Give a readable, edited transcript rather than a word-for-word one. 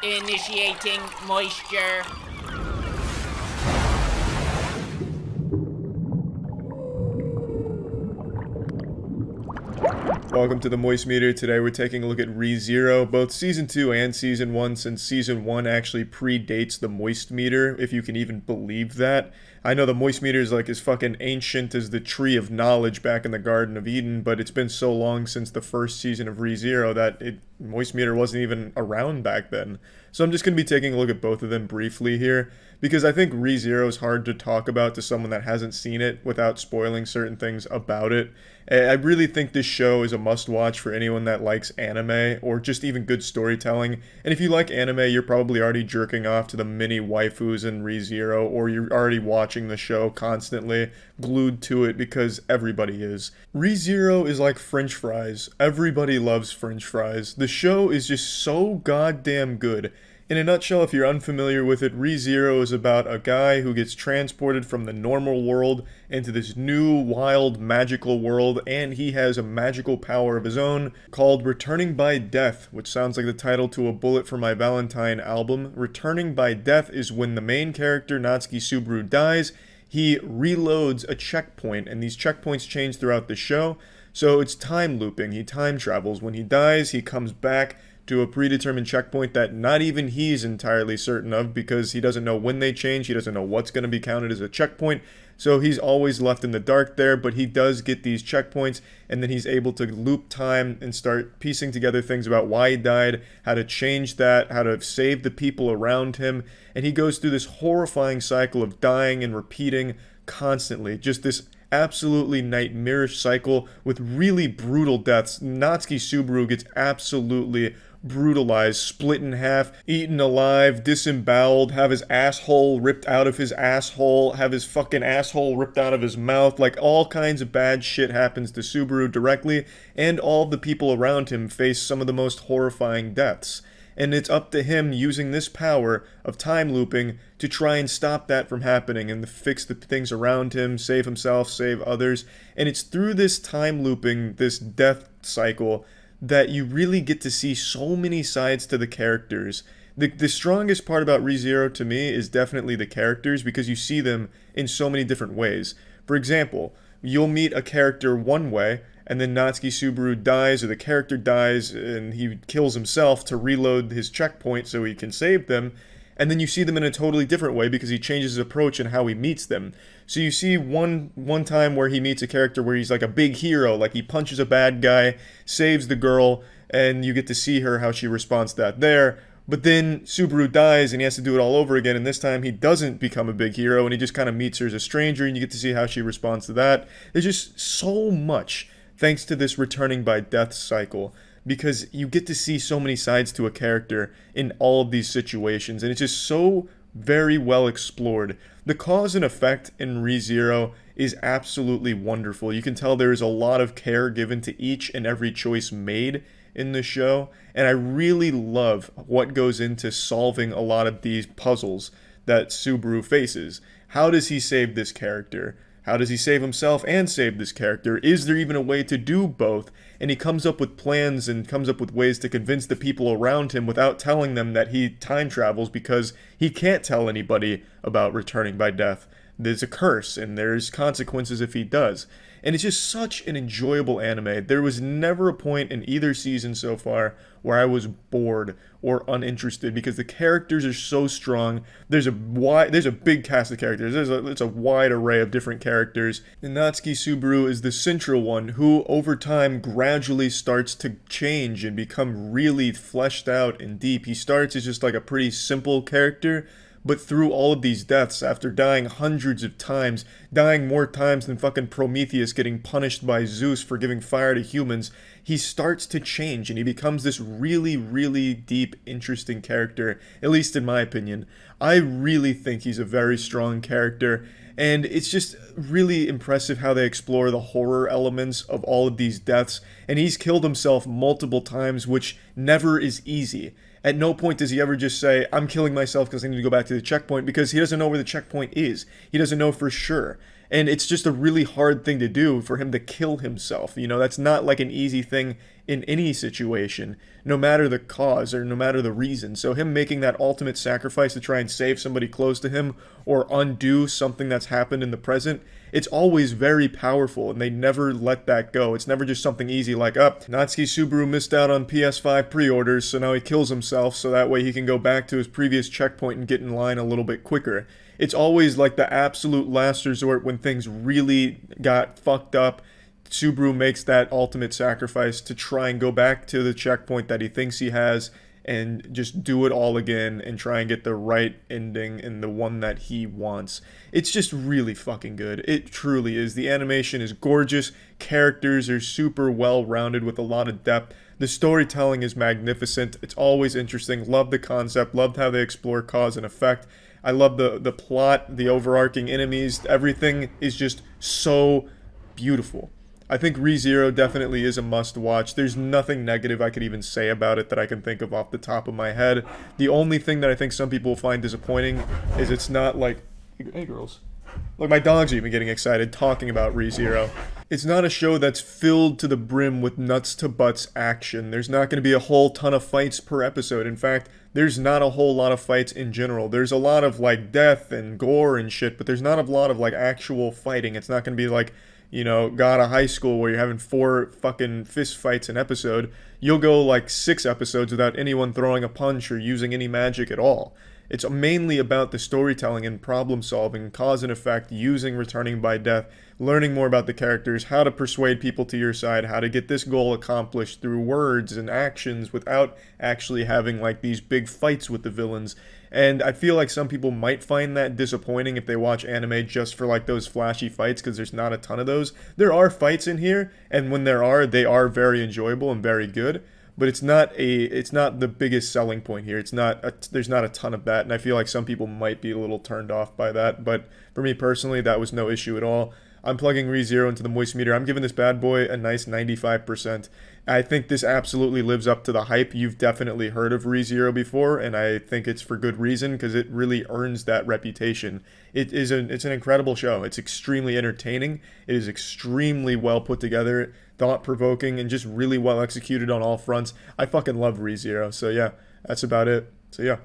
Initiating moisture. Welcome to the Moist Meter. Today we're taking a look at ReZero, both Season 2 and Season 1, since Season 1 actually predates the Moist Meter, if you can even believe that. I know the Moist Meter is like as fucking ancient as the Tree of Knowledge back in the Garden of Eden, but it's been so long since the first season of ReZero that Moist Meter wasn't even around back then. So I'm just going to be taking a look at both of them briefly here, because I think ReZero is hard to talk about to someone that hasn't seen it without spoiling certain things about it. I really think this show is a must-watch for anyone that likes anime, or just even good storytelling. And if you like anime, you're probably already jerking off to the mini waifus in ReZero, or you're already watching the show constantly, glued to it, because everybody is. ReZero is like French fries. Everybody loves French fries. The show is just so goddamn good. In a nutshell, if you're unfamiliar with it, ReZero is about a guy who gets transported from the normal world into this new, wild, magical world, and he has a magical power of his own called Returning by Death, which sounds like the title to a Bullet for My Valentine album. Returning by Death is when the main character, Natsuki Subaru, dies. He reloads a checkpoint, and these checkpoints change throughout the show, so it's time looping. He time travels. When he dies, he comes back to a predetermined checkpoint that not even he's entirely certain of, because he doesn't know when they change, he doesn't know what's going to be counted as a checkpoint, so he's always left in the dark there. But he does get these checkpoints, and then he's able to loop time and start piecing together things about why he died, how to change that, how to save the people around him, and he goes through this horrifying cycle of dying and repeating constantly, just this absolutely nightmarish cycle with really brutal deaths. Natsuki Subaru gets absolutely brutalized, split in half, eaten alive, disemboweled, have his asshole ripped out of his asshole, have his fucking asshole ripped out of his mouth. Like, all kinds of bad shit happens to Subaru directly, and all the people around him face some of the most horrifying deaths. And it's up to him, using this power of time looping, to try and stop that from happening and to fix the things around him, save himself, save others. And it's through this time looping, this death cycle, that you really get to see so many sides to the characters. The strongest part about ReZero to me is definitely the characters, because you see them in so many different ways. For example, you'll meet a character one way, and then Natsuki Subaru dies, or the character dies, and he kills himself to reload his checkpoint so he can save them. And then you see them in a totally different way because he changes his approach and how he meets them. So you see one time where he meets a character where he's like a big hero, like he punches a bad guy, saves the girl, and you get to see her, how she responds to that there. But then Subaru dies and he has to do it all over again, and this time he doesn't become a big hero and he just kind of meets her as a stranger, and you get to see how she responds to that. There's just so much thanks to this returning by death cycle, because you get to see so many sides to a character in all of these situations, and it's just so very well explored. The cause and effect in ReZero is absolutely wonderful. You can tell there is a lot of care given to each and every choice made in the show, and I really love what goes into solving a lot of these puzzles that Subaru faces. How does he save this character? How does he save himself and save this character? Is there even a way to do both? And he comes up with plans and comes up with ways to convince the people around him without telling them that he time travels, because he can't tell anybody about returning by death. There's a curse, and there's consequences if he does. And it's just such an enjoyable anime. There was never a point in either season so far where I was bored or uninterested, because the characters are so strong. There's a big cast of characters. It's a wide array of different characters. And Natsuki Subaru is the central one, who over time gradually starts to change and become really fleshed out and deep. He starts as just like a pretty simple character, but through all of these deaths, after dying hundreds of times, dying more times than fucking Prometheus getting punished by Zeus for giving fire to humans, he starts to change and he becomes this really, really deep, interesting character, at least in my opinion. I really think he's a very strong character, and it's just really impressive how they explore the horror elements of all of these deaths, and he's killed himself multiple times, which never is easy. At no point does he ever just say, I'm killing myself because I need to go back to the checkpoint, because he doesn't know where the checkpoint is. He doesn't know for sure. And it's just a really hard thing to do for him to kill himself. You know, that's not like an easy thing in any situation, no matter the cause or no matter the reason. So him making that ultimate sacrifice to try and save somebody close to him or undo something that's happened in the present, it's always very powerful, and they never let that go. It's never just something easy like, Natsuki Subaru missed out on PS5 pre-orders, so now he kills himself so that way he can go back to his previous checkpoint and get in line a little bit quicker. It's always like the absolute last resort when things really got fucked up. Subaru makes that ultimate sacrifice to try and go back to the checkpoint that he thinks he has and just do it all again and try and get the right ending and the one that he wants. It's just really fucking good. It truly is. The animation is gorgeous. Characters are super well rounded with a lot of depth. The storytelling is magnificent. It's always interesting. Love the concept. Loved how they explore cause and effect. I love the plot, the overarching enemies. Everything is just so beautiful. I think ReZero definitely is a must-watch. There's nothing negative I could even say about it that I can think of off the top of my head. The only thing that I think some people find disappointing is it's not like... Hey, girls. Look, my dog's even getting excited talking about ReZero. It's not a show that's filled to the brim with nuts-to-butts action. There's not going to be a whole ton of fights per episode. In fact, there's not a whole lot of fights in general. There's a lot of, like, death and gore and shit, but there's not a lot of, like, actual fighting. It's not going to be, like... God of High School where you're having 4 fucking fist fights an episode. You'll go like 6 episodes without anyone throwing a punch or using any magic at all. It's mainly about the storytelling and problem solving, cause and effect, using returning by death, learning more about the characters, how to persuade people to your side, how to get this goal accomplished through words and actions without actually having like these big fights with the villains. And I feel like some people might find that disappointing if they watch anime just for like those flashy fights, because there's not a ton of those. There are fights in here, and when there are, they are very enjoyable and very good. But it's not the biggest selling point here. There's not a ton of that, and I feel like some people might be a little turned off by that. But for me personally, that was no issue at all. I'm plugging ReZero into the moist meter. I'm giving this bad boy a nice 95%. I think this absolutely lives up to the hype. You've definitely heard of ReZero before, and I think it's for good reason because it really earns that reputation. It's an incredible show. It's extremely entertaining. It is extremely well put together, thought-provoking, and just really well executed on all fronts. I fucking love ReZero. So yeah, that's about it. So yeah.